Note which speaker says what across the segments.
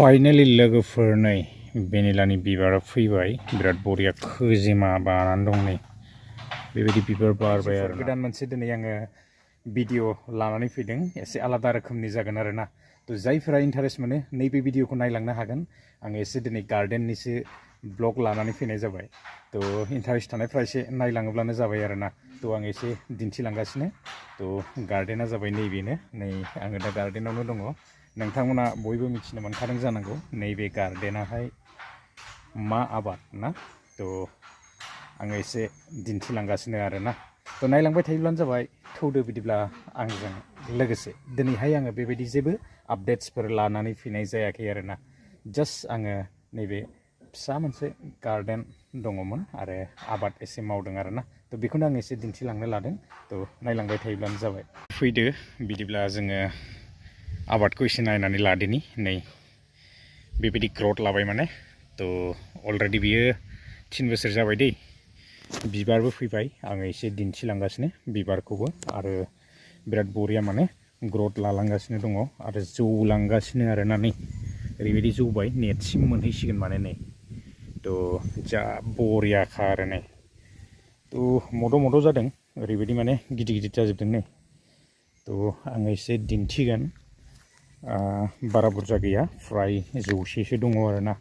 Speaker 1: finally लोगोफोर नै भेनिलानि बिबारा फैबाय बिराद बरिया खोजिमा बानानै दं नै बेबायदि बिबार बारबाय आरो गोदान मोनसे दिनै आङो भिडिअ लानानै फैदों एसे आलादा रोखोमनि जागोन आरो ना तो जायफोरा इन्टारेस्ट मोनो नैबे भिडिअखौ नायलांनो हागोन आं एसे दिनै गार्डेननिसो ब्लग लानानै फैनाय जाबाय तो इन्टारेस्ट थानायफ्रा एसे नायलाङोब्लानो जाबाय आरो ना तो आं एसे दिन्थिलांगासिनो तो गार्डेना जाबाय नैबेनो नै आङो दा गार्डेनावनो दङ नोंथांमोना बयबो मिथिनो मोनखादों जानांगौ नैबे गार्डेनाहाय मा आबाद ना तो आङो एसे दिन्थिलांगासिनो आरो ना तो नायलांबाय थायोब्लानो जाबाय थौदो बिदिब्ला आंजों लोगोसे दिनैहाय आङो बेबायदि जेबो आपडेट्सफोर लानानै फैनाय जायाखै आरो ना जास्ट आङो नैबे फिसा मोनसे गार्डेन दङमोन आरो आबाद एसे मावदों आरो ना तो बेखौनो आं एसे दिन्थिलांनो लादों तो नायलांबाय थायोब्लानो जाबाय फैदो बिदिब्ला जोङो आबादखौ एसे नायनानै लादिनि नै बेबायदि ग्रथ लाबाय माने तो अलरेडि बियो 3 बोसोर जाबाय दै बिबारबो फैबाय आङो एसे दिन्थिलांगासिनो बिबारखौबो आरो बिराद बरिया माने ग्रथ लालांगासिनो दङ आरो जौलांगासिनो आरो ना नै ओरैबायदि जौबाय नेटसिम मोनहैसिगोन माने नै तो जा बरियाखा आरो नै तो मद' जादों ओरैबायदि माने गिदिर गिदिर जाजोबदों नै तो आङो एसे दिन्थिगोन बारा बुरजा गैया फ्राय 100सो दङ आरो ना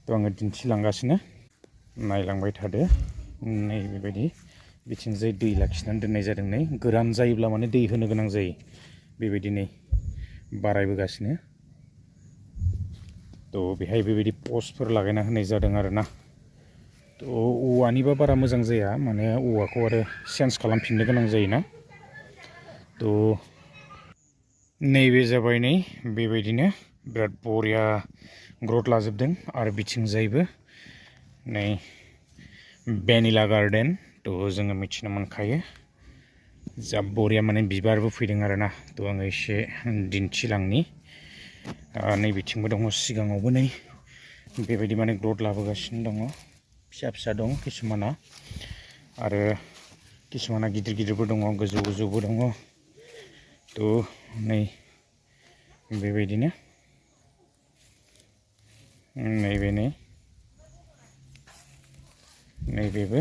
Speaker 1: तो आङो दिन्थिलांगासिनो नायलांबाय थादो नै बेबायदि बिथिंजाय दै लाखिनानै दोननाय जादों नै गोरान जायोब्ला माने दै होनो गोनां जायो बेबायदि नै बारायबोगासिनो तो बेहाय बेबायदि पस्टफोर लागायना होनाय जादों आरो ना तो औवानिबा बारा मोजां जाया माने औवाखौ आरो चेन्ज खालामफिननो गोनां जायोना तो नैबे जाबाय नै बेबायदिनो बिराद बरिया ग्रथ लाजोबदों आरो बिथिंजायबो नै भेनिला गार्डेन तो जोङो मिथिनो मोनखायो जा बरिया माने बिबारबो फैदों आरो ना तो आङो एसे दिन्थिलांनि नै बिथिंबो दङ सिगाङावबो नै बेबायदि माने ग्रथ लाबोगासिनो दङ फिसा फिसा दं किसुमाना आरो किसुमाना गिदिर गिदिरबो दङ गोजौ गोजौबो दङ तो नै बेबायदिनो नैबे नैबेबो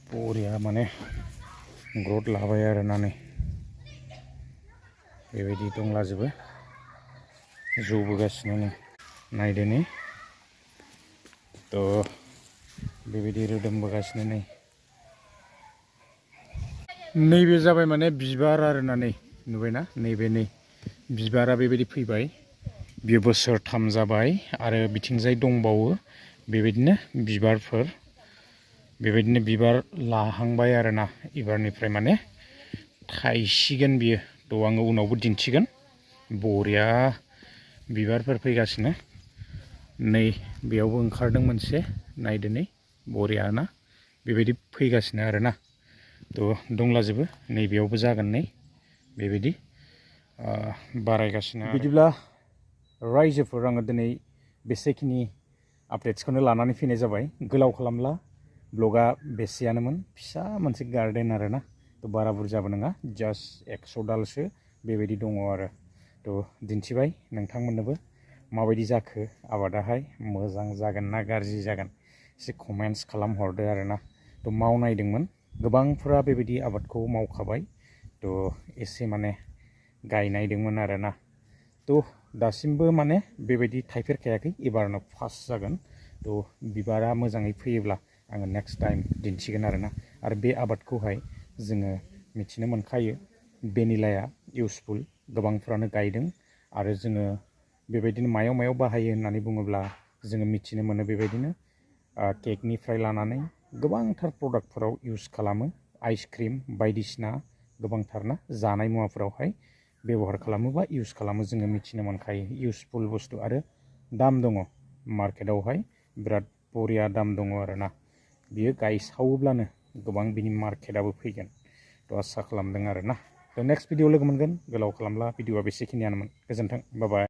Speaker 1: बरिया माने ग्रथ लाबाय आरो ना नै बेबायदि दंलाजोबो जौबोगासिनो नै नायदो नै तो बेबायदि रोदोमबोगासिनो नै नैबे जाबाय माने बिबार आरो ना नै नुबायना नैबे नै बिबारा बेबायदि फैबाय बियो बोसोरथाम जाबाय आरो बिथिंजाय दंबावो बेबायदिनो बिबारफोर बेबायदिनो बिबार लाहांबाय आरो ना एबारनिफ्राय माने थाइसिगोन बियो तो आङो उनावबो दिन्थिगोन बरिया बिबारफोर फैगासिनो नै बेयावबो ओंखारदों मोनसे नायदो नै बरिया ना बेबायदि फैगासिनो आरो ना तो दंलाजोबो नैबेयावबो जागोन नै बेबायदि बारायगासिनो बिदिब्ला रायजोफोर आङो दिनै बेसेखिनि आपडेट्सखौनो लानानै फैनाय जाबाय गोलाव खालामला ब्लगा बेसेयानोमोन फिसा मोनसे गार्डेन आरो ना तो बारा बुरजाबो नङा जास्ट 100 दालसो बेबायदि दङ आरो तो दिन्थिबाय नोंथांमोननोबो माबायदि जाखो आबादाहाय मोजां जागोन ना गाज्रि जागोन एसे कमेन्ट्स खालामहरदो आरो ना तो मावनायदोंमोन गोबांफोरा बेबायदि आबादखौ मावखाबाय तो एसे माने गायनायदोंमोन आरो ना तो दासिमबो माने बेबायदि थाइफेरखायाखै एबारनो फार्स्ट जागोन तो बिबारा मोजाङै फैयोब्ला आङो नेक्स्ट टाइम दिन्थिगोन आरो बे आबादखौहाय जोङो मिथिनो मोनखायो भेनिलाया इउसफुल गोबांफ्रानो गायदों आरो जोङो बेबायदिनो मायाव बाहायो होननानै बुङोब्ला जोङो मिथिनो मोनो बेबायदिनो केकनिफ्राय लानानै गोबांथार प्रडाक्टफोराव इउज खालामो आइसक्रिम बायदिसिना गोबांथार ना जानाय मुवाफोरावहाय व्यवहार खालामो बा इउज खालामो जोङो मिथिनो मोनखायो इउसफुल बुस्थु आरो दाम दङ मार्केटावहाय बिराद बरिया दाम दङ आरो ना बियो गायसावोब्लानो गोबां बिनि मार्केटआबो फैगोन तो आसा खालामदों आरो ना तो नेक्स्ट भिडिअ लोगो मोनगोन गोलाव खालामला भिडिअआ बेसेखिनियानोमोन गोजोन्थों बाय बाय